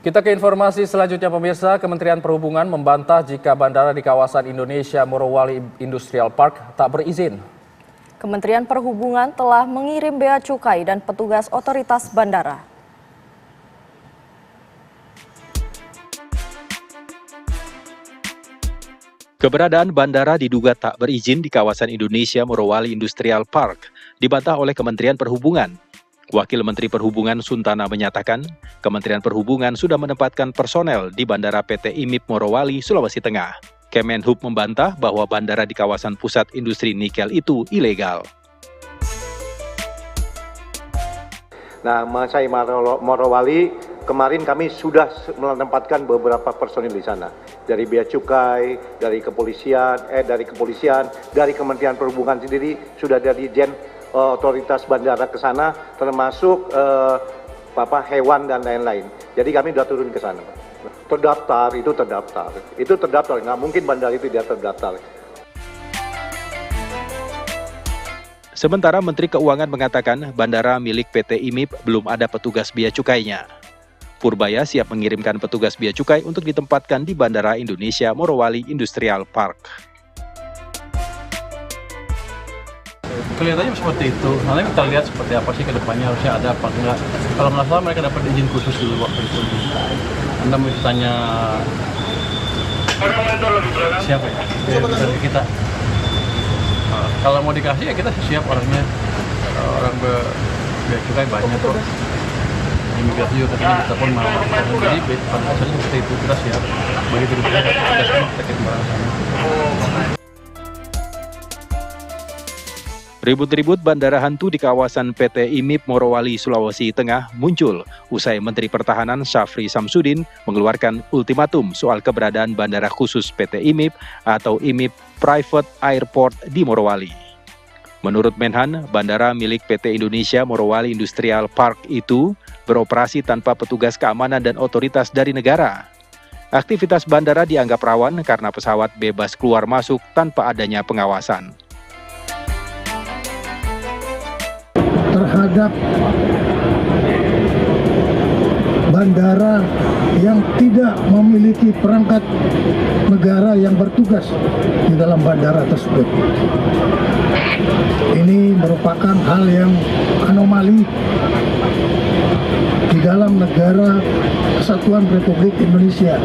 Kita ke informasi selanjutnya pemirsa, Kementerian Perhubungan membantah jika bandara di kawasan Indonesia Morowali Industrial Park tak berizin. Kementerian Perhubungan telah mengirim bea cukai dan petugas otoritas bandara. Keberadaan bandara diduga tak berizin di kawasan Indonesia Morowali Industrial Park dibantah oleh Kementerian Perhubungan. Wakil Menteri Perhubungan Suntana menyatakan, Kementerian Perhubungan sudah menempatkan personel di Bandara PT IMIP Morowali, Sulawesi Tengah. Kemenhub membantah bahwa bandara di kawasan pusat industri nikel itu ilegal. Nah, Masai Morowali, kemarin kami sudah menempatkan beberapa personil di sana. Dari Bea Cukai, dari kepolisian, dari Kementerian Perhubungan sendiri sudah ada dirjen otoritas bandara ke sana, termasuk hewan dan lain-lain. Jadi kami sudah turun ke sana. Terdaftar, itu terdaftar. Nggak mungkin bandara itu tidak terdaftar. Sementara Menteri Keuangan mengatakan bandara milik PT IMIP belum ada petugas bea cukainya. Purbaya siap mengirimkan petugas bea cukai untuk ditempatkan di Bandara Indonesia Morowali Industrial Park. Kelihatannya seperti itu. Nanti kita lihat seperti apa sih ke depannya, harusnya ada apa enggak. Kalau nggak salah mereka dapat izin khusus dulu waktu itu. Anda mau tanya siapa ya? Dari kita. Kalau mau dikasih ya kita siap orangnya. Orang bea cukai banyak kok. Imigrasi juga katanya kita pun mau. Jadi pada dasarnya seperti itu, kita siap. Begitu kita kita barang sana. Ribut-ribut bandara hantu di kawasan PT IMIP Morowali, Sulawesi Tengah muncul usai Menteri Pertahanan Syafri Samsudin mengeluarkan ultimatum soal keberadaan bandara khusus PT IMIP atau IMIP Private Airport di Morowali. Menurut Menhan, bandara milik PT Indonesia Morowali Industrial Park itu beroperasi tanpa petugas keamanan dan otoritas dari negara. Aktivitas bandara dianggap rawan karena pesawat bebas keluar masuk tanpa adanya pengawasan. Terhadap bandara yang tidak memiliki perangkat negara yang bertugas di dalam bandara tersebut. Ini merupakan hal yang anomali di dalam negara Kesatuan Republik Indonesia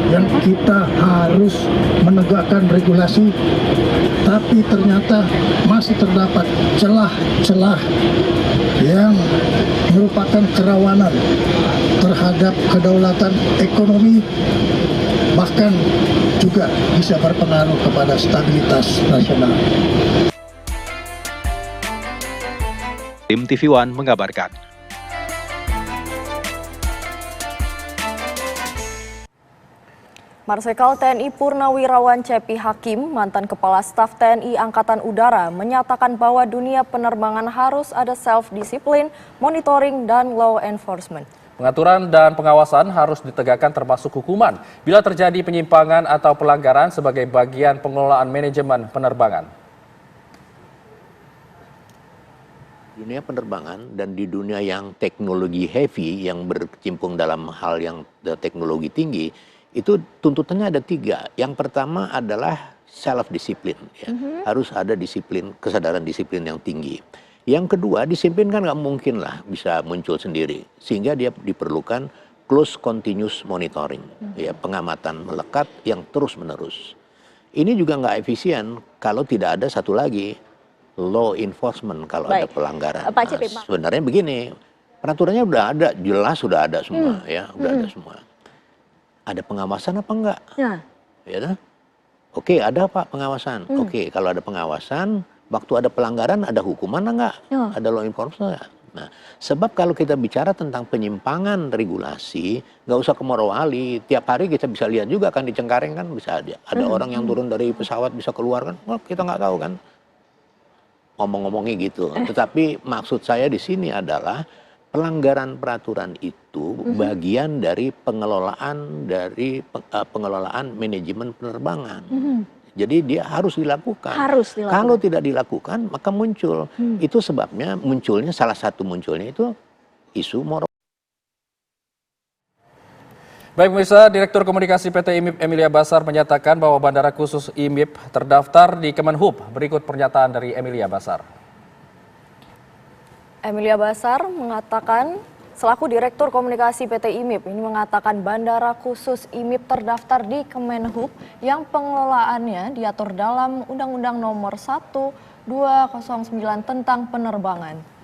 yang kita harus menegakkan regulasi, tapi ternyata masih terdapat celah-celah yang merupakan kerawanan terhadap kedaulatan ekonomi, bahkan juga bisa berpengaruh kepada stabilitas nasional. Tim TV One mengabarkan. Marsikal TNI Purnawirawan Cepi Hakim, mantan Kepala Staf TNI Angkatan Udara, menyatakan bahwa dunia penerbangan harus ada self-disiplin, monitoring, dan law enforcement. Pengaturan dan pengawasan harus ditegakkan termasuk hukuman bila terjadi penyimpangan atau pelanggaran sebagai bagian pengelolaan manajemen penerbangan. Dunia penerbangan dan di dunia yang teknologi heavy, yang berkecimpung dalam hal yang teknologi tinggi, itu tuntutannya ada 3. Yang pertama adalah self-disiplin. Ya. Harus ada disiplin, kesadaran disiplin yang tinggi. Yang kedua, disiplin kan nggak mungkin lah bisa muncul sendiri. Sehingga dia diperlukan close continuous monitoring. Ya, pengamatan melekat yang terus-menerus. Ini juga nggak efisien kalau tidak ada satu lagi, law enforcement kalau ada pelanggaran. Nah, sebenarnya begini, peraturannya udah ada, jelas sudah ada semua. Ya, udah ada semua. Ada pengawasan apa enggak? Ya, oke, ada Pak pengawasan. Oke, kalau ada pengawasan, waktu ada pelanggaran ada hukuman enggak? Ada law enforcement enggak? Nah, sebab kalau kita bicara tentang penyimpangan regulasi, nggak usah ke Morowali. Tiap hari kita bisa lihat juga kan di Cengkareng kan bisa ada orang yang turun dari pesawat bisa keluar kan? Well, kita nggak tahu kan? Ngomong-ngomongnya gitu. Tetapi maksud saya di sini adalah pelanggaran peraturan itu bagian dari pengelolaan manajemen penerbangan. Jadi dia harus dilakukan. Kalau tidak dilakukan maka muncul. Itu sebabnya salah satu munculnya itu isu moral. Baik pemirsa, Direktur Komunikasi PT IMIP Emilia Basar menyatakan bahwa Bandara Khusus IMIP terdaftar di Kemenhub. Berikut pernyataan dari Emilia Basar. Emilia Basar mengatakan, selaku Direktur Komunikasi PT IMIP ini mengatakan Bandara Khusus IMIP terdaftar di Kemenhub yang pengelolaannya diatur dalam Undang-Undang Nomor 1/2009 tentang penerbangan.